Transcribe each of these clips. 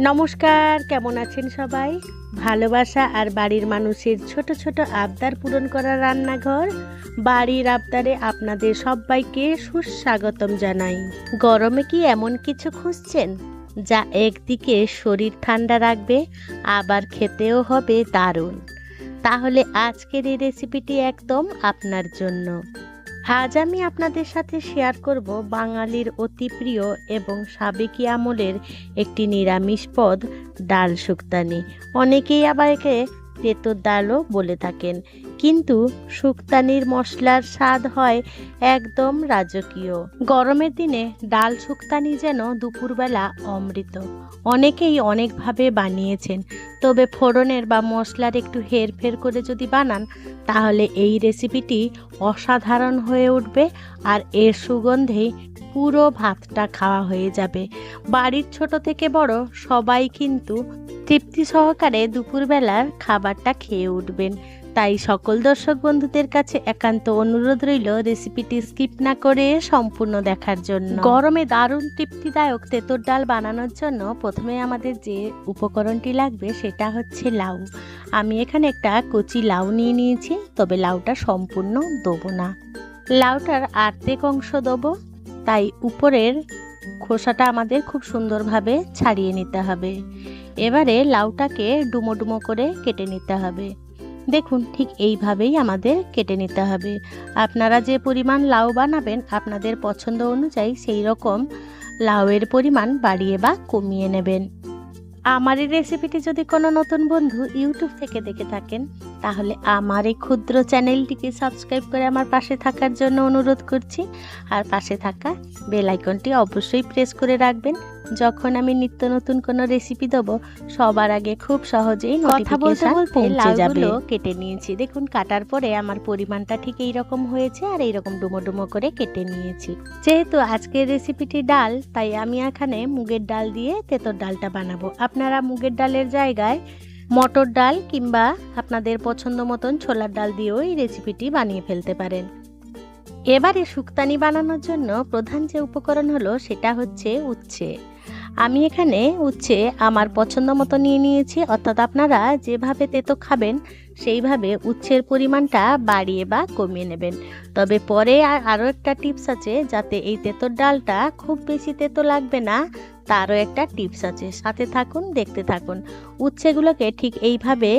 নমস্কার, কেমন আছেন সবাই? ভালোবাসা আর বাড়ির মানুষের ছোট ছোট আবদার পূরণ করা রান্নাঘর বাড়ির আবদারে আপনাদের সবাইকে সুস্বাগতম জানাই। গরমে কি এমন কিছু খুঁজছেন যা একদিকে শরীর ঠান্ডা রাখবে আবার খেতেও হবে দারুণ? তাহলে আজকের এই রেসিপিটি একদম আপনার জন্য। আজ আমি আপনাদের সাথে শেয়ার করব বাঙালির অতি প্রিয় এবং সাবেকি আমলের একটি নিরামিষ পদ, ডাল শুক্তানি। অনেকেই আবার একে তেঁতুর ডালও বলে থাকেন, কিন্তু শুক্তানির মশলার স্বাদ হয় একদম রাজকীয়। গরমের দিনে ডাল শুক্তানি যেন দুপুরবেলা অমৃত। অনেকেই অনেকভাবে বানিয়েছেন, তবে ফোড়নের বা মশলার একটু হেরফের করে যদি বানান তাহলে এই রেসিপিটি অসাধারণ হয়ে উঠবে আর এর সুগন্ধেই পুরো ভাতটা খাওয়া হয়ে যাবে। বাড়ির ছোট থেকে বড় সবাই কিন্তু তৃপ্তি সহকারে দুপুরবেলার খাবারটা খেয়ে উঠবেন। তাই সকল দর্শক বন্ধুদের কাছে একান্ত অনুরোধ রইল রেসিপিটি স্কিপ না করে সম্পূর্ণ দেখার জন্য। গরমে দারুণ তৃপ্তিদায়ক তেঁতুর ডাল বানানোর জন্য প্রথমে আমাদের যে উপকরণটি লাগবে সেটা হচ্ছে লাউ। আমি এখানে একটা কচি লাউ নিয়ে নিয়েছি, তবে লাউটা সম্পূর্ণ দেবো না, লাউটার অর্ধেক অংশ দেবো। তাই উপরের খোসাটা আমাদের খুব সুন্দরভাবে ছাড়িয়ে নিতে হবে। এবারে লাউটাকে ডুমো ডুমো করে কেটে নিতে হবে। দেখুন, ঠিক এইভাবেই আমাদের কেটে নিতে হবে। আপনারা যে পরিমাণ লাউ বানাবেন আপনাদের পছন্দ অনুযায়ী সেই রকম লাউয়ের পরিমাণ বাড়িয়ে বা কমিয়ে নেবেন। আমার এই রেসিপিটি যদি কোনো নতুন বন্ধু ইউটিউব থেকে দেখে থাকেন তাহলে আমার এই ক্ষুদ্র চ্যানেলটিকে সাবস্ক্রাইব করে আমার পাশে থাকার জন্য অনুরোধ করছি, আর পাশে থাকা বেল আইকনটি অবশ্যই প্রেস করে রাখবেন। যখন আমি নিত্য নতুন কোনো রেসিপি দেবো সবার আগে খুব সহজেই নোটিফিকেশন পৌঁছে যাবে। কেটে নিয়েছি, দেখুন কাটার পরে আমার পরিমাণটা ঠিক এইরকম হয়েছে আর এইরকম ডুমো ডুমো করে কেটে নিয়েছি। যেহেতু আজকের রেসিপিটি ডাল, তাই আমি এখানে মুগের ডাল দিয়ে তেঁতুর ডালটা বানাবো। আপনারা মুগের ডালের জায়গায় মটর ডাল কিংবা আপনাদের পছন্দ মতন ছোলার ডাল দিয়েও এই রেসিপিটি বানিয়ে ফেলতে পারেন। এবারে শুক্তানি বানানোর জন্য প্রধান যে উপকরণ হলো সেটা হচ্ছে উচ্ছে। আমি এখানে উচ্ছে আমার পছন্দ মতো নিয়ে নিয়েছি, অর্থাৎ আপনারা যেভাবে তেতো খাবেন সেইভাবে উচ্ছের পরিমাণটা বাড়িয়ে বা কমিয়ে নেবেন। তবে পরে আরও একটা টিপস আছে, যাতে এই তেঁতোর ডালটা খুব বেশি তেতো লাগবে না তারও একটা টিপস আছে, সাথে থাকুন, দেখতে থাকুন। উচ্ছেগুলোকে ঠিক এইভাবে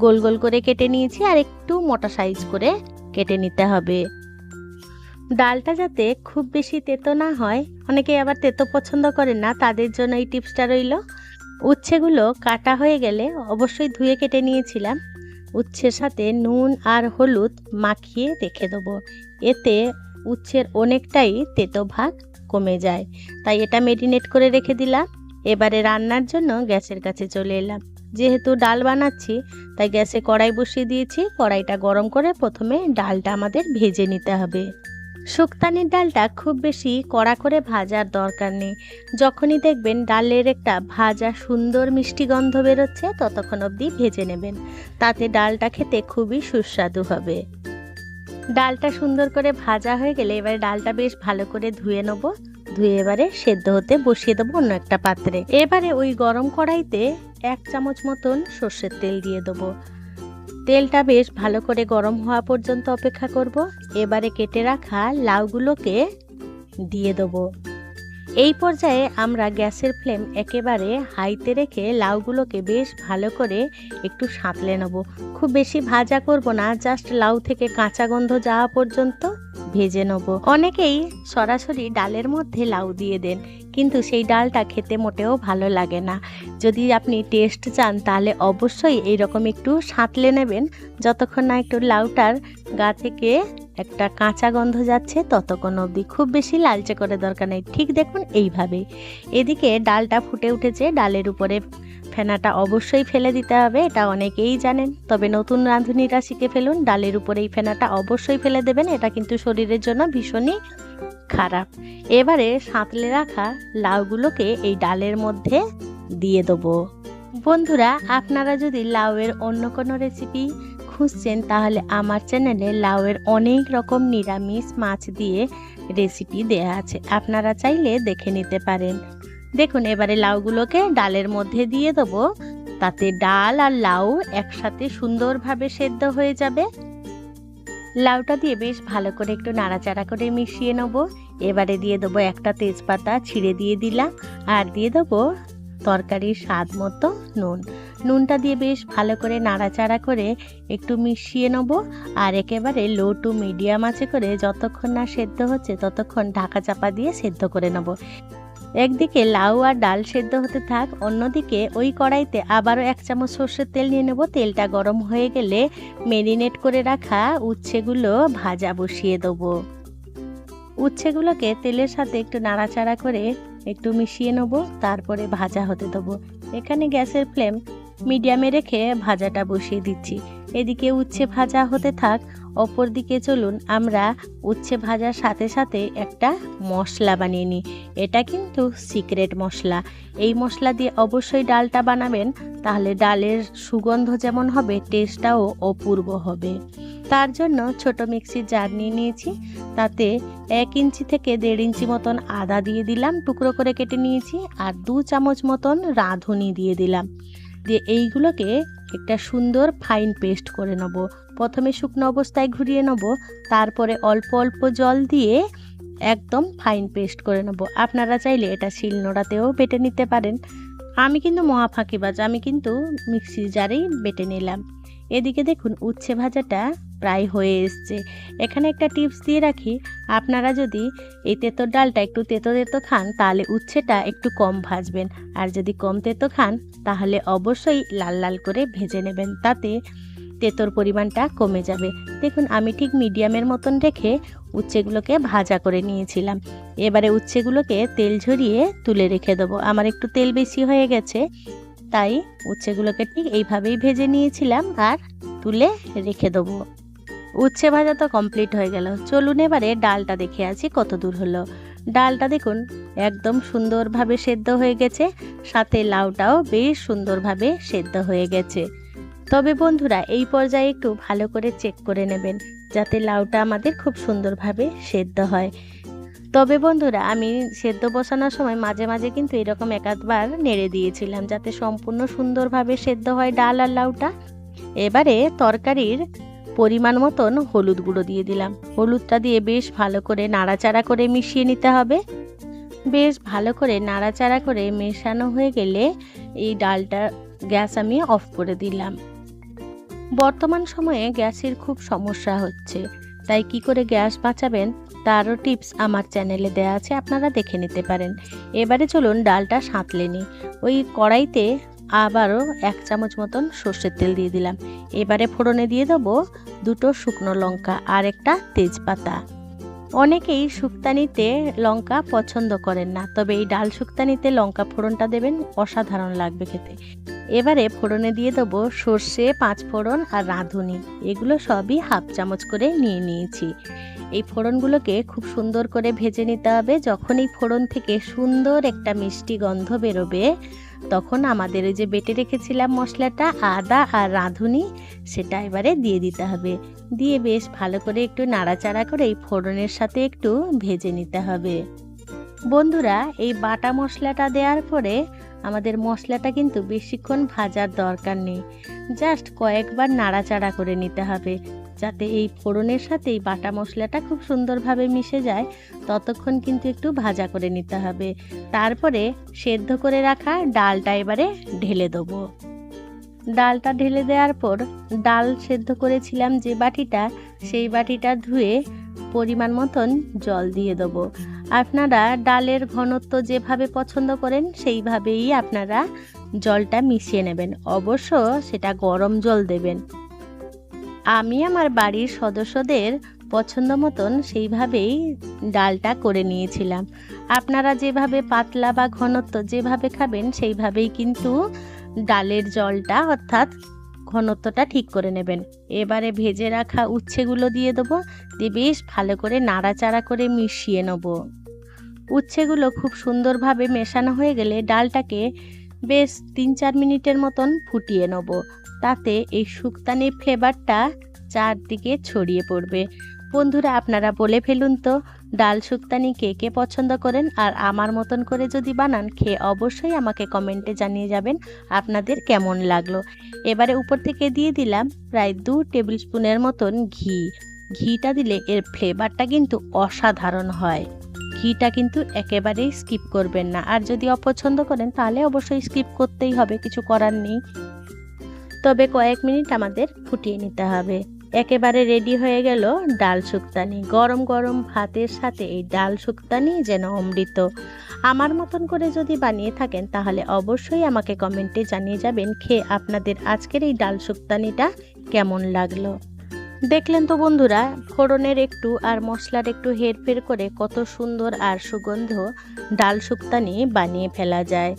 গোল গোল করে কেটে নিয়েছি আর একটু মোটা সাইজ করে কেটে নিতে হবে। ডালটা যাতে খুব বেশি তেতো না হয়, অনেকে আবার তেতো পছন্দ করেন না, তাদের জন্য এই টিপসটা রইল। উচ্ছেগুলো কাটা হয়ে গেলে অবশ্যই ধুয়ে কেটে নিয়েছিলাম, উচ্ছের সাথে নুন আর হলুদ মাখিয়ে রেখে দেবো। এতে উচ্ছের অনেকটাই তেতো ভাগ কমে যায়, তাই এটা মেরিনেট করে রেখে দিলাম। এবারে রান্নার জন্য গ্যাসের কাছে চলে এলাম। যেহেতু ডাল বানাচ্ছি তাই গ্যাসে কড়াই বসিয়ে দিয়েছি। কড়াইটা গরম করে প্রথমে ডালটা আমাদের ভেজে নিতে হবে। শুক্তানির ডালটা খুব বেশি কড়া করে ভাজার দরকার নেই। যখনই দেখবেন ডালের একটা ভাজা সুন্দর মিষ্টি গন্ধ বেরোচ্ছে ততক্ষণ অবধি ভেজে নেবেন, তাতে ডালটা খেতে খুবই সুস্বাদু হবে। ডালটা সুন্দর করে ভাজা হয়ে গেলে এবারে ডালটা বেশ ভালো করে ধুয়ে নেব। ধুয়ে এবারে সেদ্ধ হতে বসিয়ে দেবো অন্য একটা পাত্রে। এবারে ওই গরম কড়াইতে 1 চামচ মতন সর্ষের তেল দিয়ে দেবো। তেলটা বেশ ভালো করে গরম হওয়া পর্যন্ত অপেক্ষা করব। এবারে কেটে রাখা লাউগুলোকে দিয়ে দেবো। এই পর্যায়ে আমরা গ্যাসের ফ্লেম একেবারে হাইতে রেখে লাউগুলোকে বেশ ভালো করে একটু সাঁতলে নেব। খুব বেশি ভাজা করব না, জাস্ট লাউ থেকে কাঁচা গন্ধ যাওয়া পর্যন্ত ভেজে নেব। অনেকেই সরাসরি ডালের মধ্যে লাউ দিয়ে দেন, কিন্তু সেই ডালটা খেতে মোটেও ভালো লাগে না। যদি আপনি টেস্ট চান তাহলে অবশ্যই এইরকম একটু সাঁতলে নেবেন, যতক্ষণ না একটু লাউটার গা থেকে একটা কাঁচা গন্ধ যাচ্ছে ততক্ষণ অবধি। খুব বেশি লালচে করে দরকার নেই, ঠিক দেখুন এইভাবেই। এদিকে ডালটা ফুটে উঠেছে, ডালের উপরে ফেনাটা অবশ্যই ফেলে দিতে হবে, এটা অনেকেই জানেন, তবে নতুন রাঁধুনিরা শিখে ফেলুন, ডালের উপরে এই ফেনাটা অবশ্যই ফেলে দেবেন, এটা কিন্তু শরীরের জন্য ভীষণই খারাপ। এবারে সাঁতলে রাখা লাউগুলোকে এই ডালের মধ্যে দিয়ে দেবো। বন্ধুরা, আপনারা যদি লাউয়ের অন্য কোনো রেসিপি খুঁজছেন তাহলে আমার চ্যানেলে লাউয়ের অনেক রকম নিরামিষ মাছ দিয়ে রেসিপি দেয়া আছে, আপনারা চাইলে দেখে নিতে পারেন। দেখুন এবারে লাউগুলোকে ডালের মধ্যে দিয়ে দেবো, তাতে ডাল আর লাউ একসাথে সুন্দরভাবে সেদ্ধ হয়ে যাবে। লাউটা দিয়ে বেশ ভালো করে একটু নাড়াচাড়া করে মিশিয়ে নেব। এবারে দিয়ে দেবো একটা তেজপাতা ছিঁড়ে দিয়ে দিলাম, আর দিয়ে দেবো তরকারির স্বাদ মতো নুনটা দিয়ে বেশ ভালো করে নাড়াচাড়া করে একটু মিশিয়ে নেব। আর একেবারে লো টু মিডিয়াম আঁচে করে যতক্ষণ না সেদ্ধ হচ্ছে ততক্ষণ ঢাকা চাপা দিয়ে সেদ্ধ করে নেব। একদিকে লাউ আর ডাল সেদ্ধ হতে থাক, অন্যদিকে ওই কড়াইতে আবারও 1 চামচ সর্ষের তেল নিয়ে নেব। তেলটা গরম হয়ে গেলে মেরিনেট করে রাখা উচ্ছেগুলো ভাজা বসিয়ে দেবো। উচ্ছেগুলোকে তেলের সাথে একটু নাড়াচাড়া করে একটু মিশিয়ে নেব, তারপরে ভাজা হতে দেবো। এখানে গ্যাসের ফ্লেম মিডিয়ামে রেখে ভাজাটা বসিয়ে দিচ্ছি। এদিকে উচ্ছে ভাজা হতে থাক, অপর দিকে চলুন আমরা উচ্ছে ভাজার সাথে সাথে একটা মশলা বানিয়ে নিই। এটা কিন্তু সিক্রেট মশলা। এই মশলা দিয়ে অবশ্যই ডালটা বানাবেন, তাহলে ডালের সুগন্ধ যেমন হবে টেস্টটাও অপূর্ব হবে। তার জন্য ছোট মিক্সির জার নিয়ে নিয়েছি, তাতে 1 ইঞ্চি থেকে 1.5 ইঞ্চি মতন আদা দিয়ে দিলাম, টুকরো করে কেটে নিয়েছি, আর 2 চামচ মতন রাঁধুনি দিয়ে দিলাম। দিয়ে এইগুলোকে একটা সুন্দর ফাইন পেস্ট করে নেব। প্রথমে শুকনো অবস্থায় ঘুরিয়ে নেব, তারপরে অল্প অল্প জল দিয়ে একদম ফাইন পেস্ট করে নেব। আপনারা চাইলে এটা শিলনোড়াতেও বেটে নিতে পারেন। আমি কিন্তু মহা ফাঁকিবাজ, আমি কিন্তু মিক্সির জারেই বেটে নিলাম। এদিকে দেখুন উচ্ছে ভাজাটা প্রায় হয়ে এসছে। এখানে একটা টিপস দিয়ে রাখি, আপনারা যদি এই তেঁতোর ডালটা একটু তেঁতো তেঁতো খান তাহলে উচ্ছেটা একটু কম ভাজবেন, আর যদি কম তেঁতো খান তাহলে অবশ্যই লাল লাল করে ভেজে নেবেন, তাতে তেঁতোর পরিমাণটা কমে যাবে। দেখুন আমি ঠিক মিডিয়ামের মতন রেখে উচ্ছেগুলোকে ভাজা করে নিয়েছিলাম। এবারে উচ্ছেগুলোকে তেল ঝরিয়ে তুলে রেখে দেবো। আমার একটু তেল বেশি হয়ে গেছে, তাই উচ্ছেগুলোকে ঠিক এইভাবেই ভেজে নিয়েছিলাম আর তুলে রেখে দেবো। উচ্ছে ভাজা তো কমপ্লিট হয়ে গেল। চলুন এবারে ডালটা দেখে আছি কত দূর হলো। ডালটা দেখুন একদম সুন্দরভাবে সেদ্ধ হয়ে গেছে, সাথে লাউটাও বেশ সুন্দরভাবে সেদ্ধ হয়ে গেছে। তবে বন্ধুরা এই পর্যায়ে একটু ভালো করে চেক করে নেবেন যাতে লাউটা আমাদের খুব সুন্দরভাবে সেদ্ধ হয়। তবে বন্ধুরা আমি সেদ্ধ বসানোর সময় মাঝে মাঝে কিন্তু এরকম 1-2বার নেড়ে দিয়েছিলাম যাতে সম্পূর্ণ সুন্দরভাবে সেদ্ধ হয় ডাল আর লাউটা। এবারে তরকারির পরিমাণ মতন হলুদ গুঁড়ো দিয়ে দিলাম। হলুদটা দিয়ে বেশ ভালো করে নাড়াচাড়া করে মিশিয়ে নিতে হবে। বেশ ভালো করে নাড়াচাড়া করে মেশানো হয়ে গেলে এই ডালটা গ্যাস আমি অফ করে দিলাম। বর্তমান সময়ে গ্যাসের খুব সমস্যা হচ্ছে, তাই কি করে গ্যাস বাঁচাবেন তারও টিপস আমার চ্যানেলে দেওয়া আছে, আপনারা দেখে নিতে পারেন। এবারে চলুন ডালটা সাঁতলে নিই। ওই কড়াইতে আবারও 1 চামচ মতন সর্ষের তেল দিয়ে দিলাম। এবারে ফোড়নে দিয়ে দেবো 2টো শুকনো লঙ্কা আর একটা তেজপাতা। অনেকেই শুক্তানিতে লঙ্কা পছন্দ করেন না, তবে এই ডাল শুক্তানিতে লঙ্কা ফোড়নটা দেবেন, অসাধারণ লাগবে খেতে। এবারে ফোড়নে দিয়ে দেবো সর্ষে, 5 ফোড়ন আর রাঁধুনি, এগুলো সবই 1/2 চামচ করে নিয়ে নিয়েছি। এই ফোড়নগুলোকে খুব সুন্দর করে ভেজে নিতে হবে। যখন এই ফোড়ন থেকে সুন্দর একটা মিষ্টি গন্ধ বেরোবে তখন আমাদের এই যে বেটে রেখেছিলাম মশলাটা আদা আর রাঁধুনি সেটা এবারে দিয়ে দিতে হবে। দিয়ে বেশ ভালো করে একটু নাড়াচাড়া করে এই ফোড়নের সাথে একটু ভেজে নিতে হবে। বন্ধুরা এই বাটা মশলাটা দেওয়ার পরে আমাদের মশলাটা কিন্তু বেশিক্ষণ ভাজার দরকার নেই, জাস্ট কয়েকবার নাড়াচাড়া করে নিতে হবে যাতে এই ফোড়নের সাথে এই বাটা মশলাটা খুব সুন্দরভাবে মিশে যায়। ততক্ষণ কিন্তু একটু ভাজা করে নিতে হবে। তারপরে সেদ্ধ করে রাখা ডালটা এবারে ঢেলে দেবো। ডালটা ঢেলে দেওয়ার পর ডাল সেদ্ধ করেছিলাম যে বাটিটা, সেই বাটিটা ধুয়ে পরিমাণ মতন জল দিয়ে দেবো। আপনারা ডালের ঘনত্ব যেভাবে পছন্দ করেন সেইভাবেই আপনারা জলটা মিশিয়ে নেবেন, অবশ্য সেটা গরম জল দেবেন। আমি আমার বাড়ির সদস্যদের পছন্দ মতন সেইভাবেই ডালটা করে নিয়েছিলাম। আপনারা যেভাবে পাতলা বা ঘনত্ব যেভাবে খাবেন সেইভাবেই কিন্তু ডালের জলটা অর্থাৎ ঘনত্বটা ঠিক করে নেবেন। এবারে ভেজে রাখা উচ্ছেগুলো দিয়ে দেবো, দিয়ে বেশ ভালো করে নাড়াচাড়া করে মিশিয়ে নেব। উচ্ছেগুলো খুব সুন্দরভাবে মেশানো হয়ে গেলে ডালটাকে বেশ 3-4 মিনিটের মতন ফুটিয়ে নেব, তাতে এই শুক্তানির ফ্লেভারটা চারদিকে ছড়িয়ে পড়বে। বন্ধুরা আপনারা বলে ফেলুন তো ডাল শুক্তানি কে কে পছন্দ করেন আর আমার মতন করে যদি বানান, খেয়ে অবশ্যই আমাকে কমেন্টে জানিয়ে যাবেন আপনাদের কেমন লাগলো। এবারে উপর থেকে দিয়ে দিলাম প্রায় 2 টেবিল স্পুনের মতন ঘি। ঘিটা দিলে এর ফ্লেভারটা কিন্তু অসাধারণ হয়। ঘিটা কিন্তু একেবারেই স্কিপ করবেন না, আর যদি অপছন্দ করেন তাহলে অবশ্যই স্কিপ করতেই হবে, কিছু করার নেই। তবে কয়েক মিনিট আমাদের ফুটিয়ে নিতে হবে। একেবারে রেডি হয়ে গেল ডাল শুক্তানি। গরম গরম ভাতের সাথে এই ডাল শুক্তানি যেন অমৃত। আমার মতন করে যদি বানিয়ে থাকেন তাহলে অবশ্যই আমাকে কমেন্টে জানিয়ে যাবেন খেয়ে আপনাদের আজকের এই ডাল শুক্তানিটা কেমন লাগলো। দেখলেন তো বন্ধুরা, ফোড়নের একটু আর মশলার একটু হেরফের করে কত সুন্দর আর সুগন্ধ ডাল শুক্তানি বানিয়ে ফেলা যায়।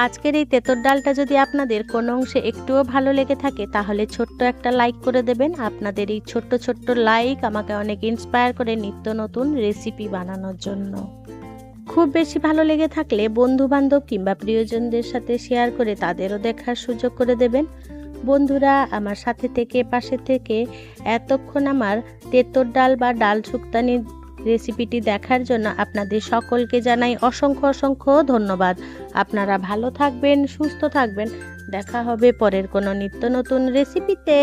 আজকের এই তেঁতুর ডালটা যদি আপনাদের কোনো অংশে একটুও ভালো লেগে থাকে তাহলে ছোট্ট একটা লাইক করে দেবেন। আপনাদের এই ছোট্ট ছোট্ট লাইক আমাকে অনেক ইন্সপায়ার করে নিত্য নতুন রেসিপি বানানোর জন্য। খুব বেশি ভালো লেগে থাকলে বন্ধু বান্ধব কিংবা প্রিয়জনদের সাথে শেয়ার করে তাদেরও দেখার সুযোগ করে দেবেন। বন্ধুরা, আমার সাথে থেকে পাশে থেকে এতক্ষণ আমার তেঁতুর ডাল বা ডাল শুক্তানির রেসিপিটি দেখার জন্য আপনাদের সকলকে জানাই অসংখ্য অসংখ্য ধন্যবাদ। আপনারা ভালো থাকবেন, সুস্থ থাকবেন। দেখা হবে পরের কোনো নিত্য নতুন রেসিপিতে।